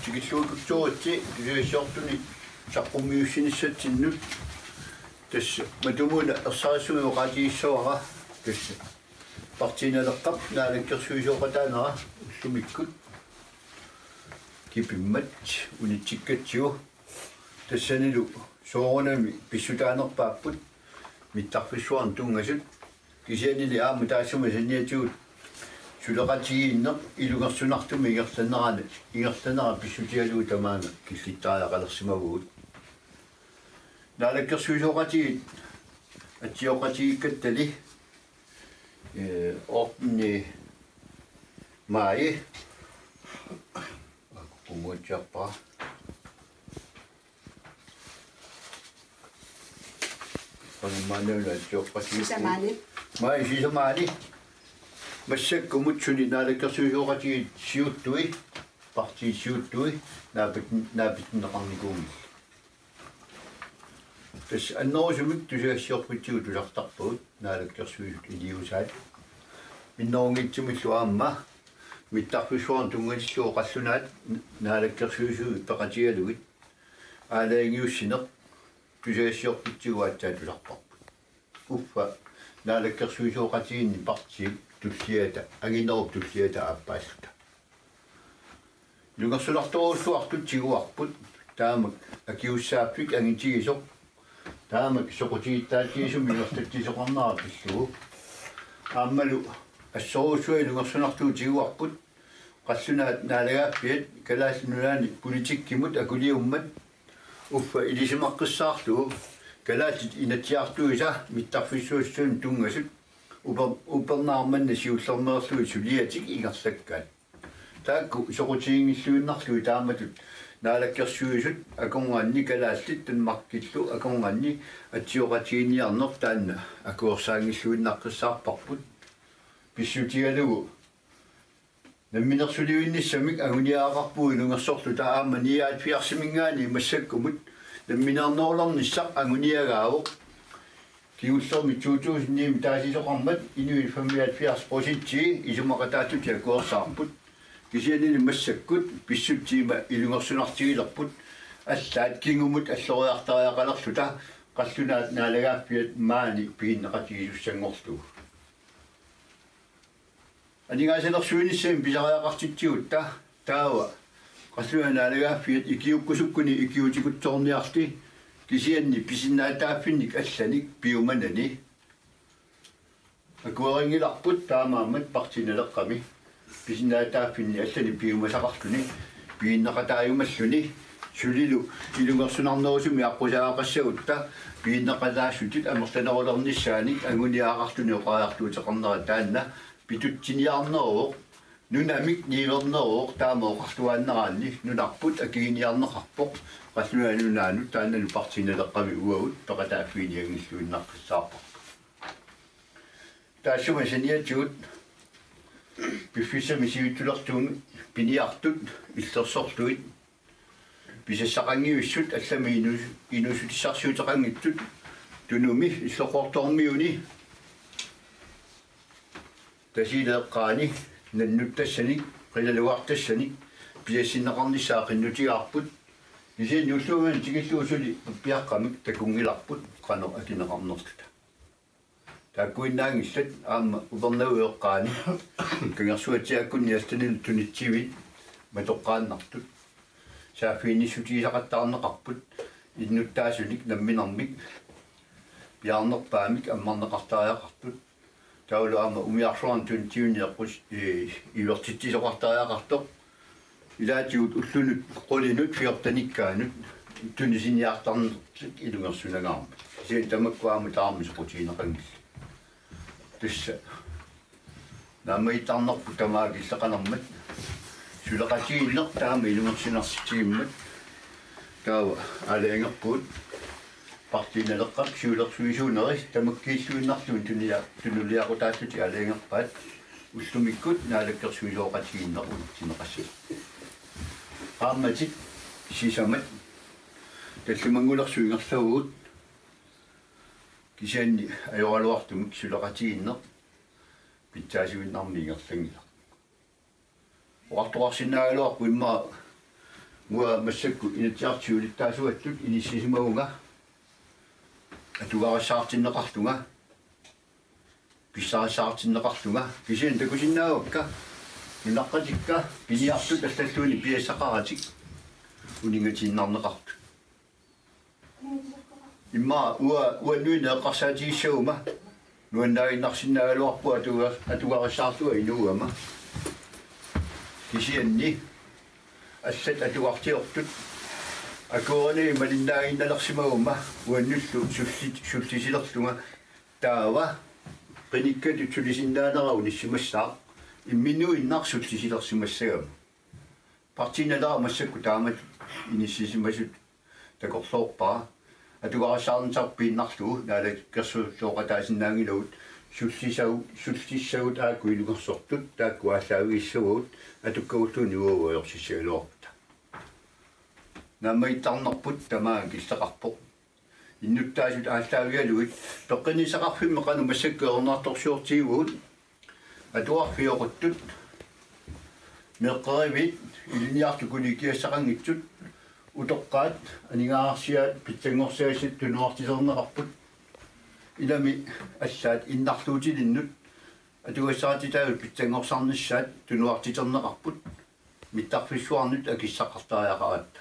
тигиллуукуттуурати тусиассиортуни саққуммиуссиниссатсиннут тасса матумуна ерсарисуми оқатииссуара тасса партиналеққап наалаккерсуисоқатаанера уллумиккут кипиммат унитсиккатсиу тассанилу соорунами писсутаанерпааппут миттарфиссуарн тунгасут кисианили аама таасума саниатигут сулеқатигииннеқ илугерсунартуми игерланера писсутиалуу тамаана киллиттааяқалерсимагуут наалаккерсуисоқатигит атсиоқатигиккаттали орни май аккумуутсарпара панманула атсиоқатигит май сисамаани массаккумутсуни наалаккерсуисоқатигит сиуттуи парти сиуттуи наапитнеқарникууми тас аннорусумик тусиассиорпутсигу тулартарпуут наалаккерсуисут илиусаат минноонгитсумиллу аама миттарфуссуарн тунгалиллуу қаллунаат наалаккерсуисуи пеқатигалугит аалаангиуссинеқ тусиассиорпутсигу аатсаа туларпарпут уффа наалаккерсуисоқатигинни партиик туссиата агинеруп туссиата ааппааллута лугерсуларторуллуартут тигуарпут таамак акиуссааффик агитигисоқ таамак соқутигиттаатигисум мигертаттисоқарнера пиллугу ааммалу ассоруусуи лугерсулартуу тигуарпут қаллунаат наалагааппиат калааллунаани политиккимут акулиуммат уффа илисимаққиссаарлугу калааллит инатсиартуиса миттарфиссуассуун тунгасут упернаарманна сиуллермерлуи сулиатик игерлаккаат таакку соқутигингиллуиннарлуи тааматут наалаккерсуисут аконгаанни калааллит танмаркиллу аконгаанни атсиоқатигиниарнер таанна акуерсаангиллуиннаққиссаарпарпут писсутигалугу намминерсулиуинниссамик агуниаақарпуу илунгерсорлу таама ниаат фиарсимингаани массаккумут намминерноорларниссақ агуниагаавоқ киуллерми 2009 таасисоқармат инуи 75% исумақатаатут якуерсаарпут кисианини массаккут писсутсиима илунгерсунартигилерпут аллаат кингумут аллориартариақалерлута қаллунаат наалагааффиат маани пииннеқатигисуссангорлугу анигаасалерсуиниссами писариақартитсигутта таава қаллуна наалагааффиат икиуккусуккуни икиутикутсоорниарти кисианни писиннаатааффинник алланик пиуманани акуарингиларпут таамаамат партиналеққами писиннаатааффинни аллани пиумасақарлуни пииннеқатааюмаллуни сулилу илунгерсунарнерусуми аққусаақассагутта пииннеқалаассутит амерланерулерниссааник агуниаақарлуни оқариартуутеқарнера таанна питутсиниарнероо нунамик нивернероо таамаоқарлуааннераанни нунарпут акигиниарнеқарпоқ қаллуанунаану тааннану партиналеққами уагут пеқатааффиниагиллуиннаққиссаарпа таассума саниатигут пиффисами сиуттулертуун пиниартут иллерсорлуит писассақангиуссут аллами инусутиссарсуутеқангиттут тунуми иллоқортормиуни тасилеэққаани наннуттассаник қилалуартассаник пиассиннеқарниссаақиннутиаарпут исин юллуун тигиллуусули пиаққамик такунгиларпут қано акинеқарнерлута тааккуиннаангиллат аама упернауеэққаани кангерсуатсиаккунни астанил тунитсивит матоққааннартут саафиинниссутигисақаттаарнеқарпут иннуттаасуник намминармик пиаарнерпаамик аммарнеқартариақартут таулу аама умиарсуарн тунтиуниеққус ивертитсисоқартариақартоқ илаатигут уллунут қолинут фиортаниккаанут тунисиниартарнерлик илунгерсунагаарма сиин тамаккуаама таарми соқутигинеқангилла тусса намаитарнерпу тамаагиллеқанермат сулеқатигиннер таама илунгерсунарситигиммат таава алаангерпуут партиналеққап суулерсуисуунери тамаккииллуиннарлуун тунулиақутааллути алаангерпаат уллумиккут наалаккерсуисооқатигиннеру тинеқассут ааматик сисамат таллимангулерсуингерлавуут кисианни ajorluartumik сулеқатигиннер питсаасивиннарми ингерлангила оqartoqarsinaaluarpu имма mua massakku inatiartiulittaasuattut inissisimauga atuarasaartinneqartunga pissarasaartinneqartunga kisian takusinnaavakka inaqqatikka piniartut allalluuni piassaqaratik uningatiinnaarneqartu imma uannuineeqqarsaatigissauma nuannaaginnarsinnaaluarpu atuarasaartua inuuama kisianni assat atuartiortut akuani malinnaaginnalersimauma uannullu sullisilerlunga taava qinikkatu sulisinnaaneraun nissimassaaq imminuinnar sullisilersimassagama partinalaa massakku taamat inississimasut takorloorpaa atuarasaarnisarpiinnarlugu naala kersuusoqataasinnaangilugut sullissauut aakuilugersortut taakkuaallaavigissugut atukkavulluuni uavuajorsiссагалуарпута наммаитарнарпут тамаа киллеқарпоқ иннуттаасут ааллаавиалуит тоққинисақарфимме қану массаккеернаарторсуортигуут атуарфиоқуттут меққаривит илиниарту куликиассақангитсут утоққаат анигаарсиаат питсангорсаасит тунуартисернеқарпут илами ассаат иннарлуутилиннут атуассаатитаавут питсангорсарниссаат тунуартитернеқарпут миттарфиссуарнут акиссақартариақаратта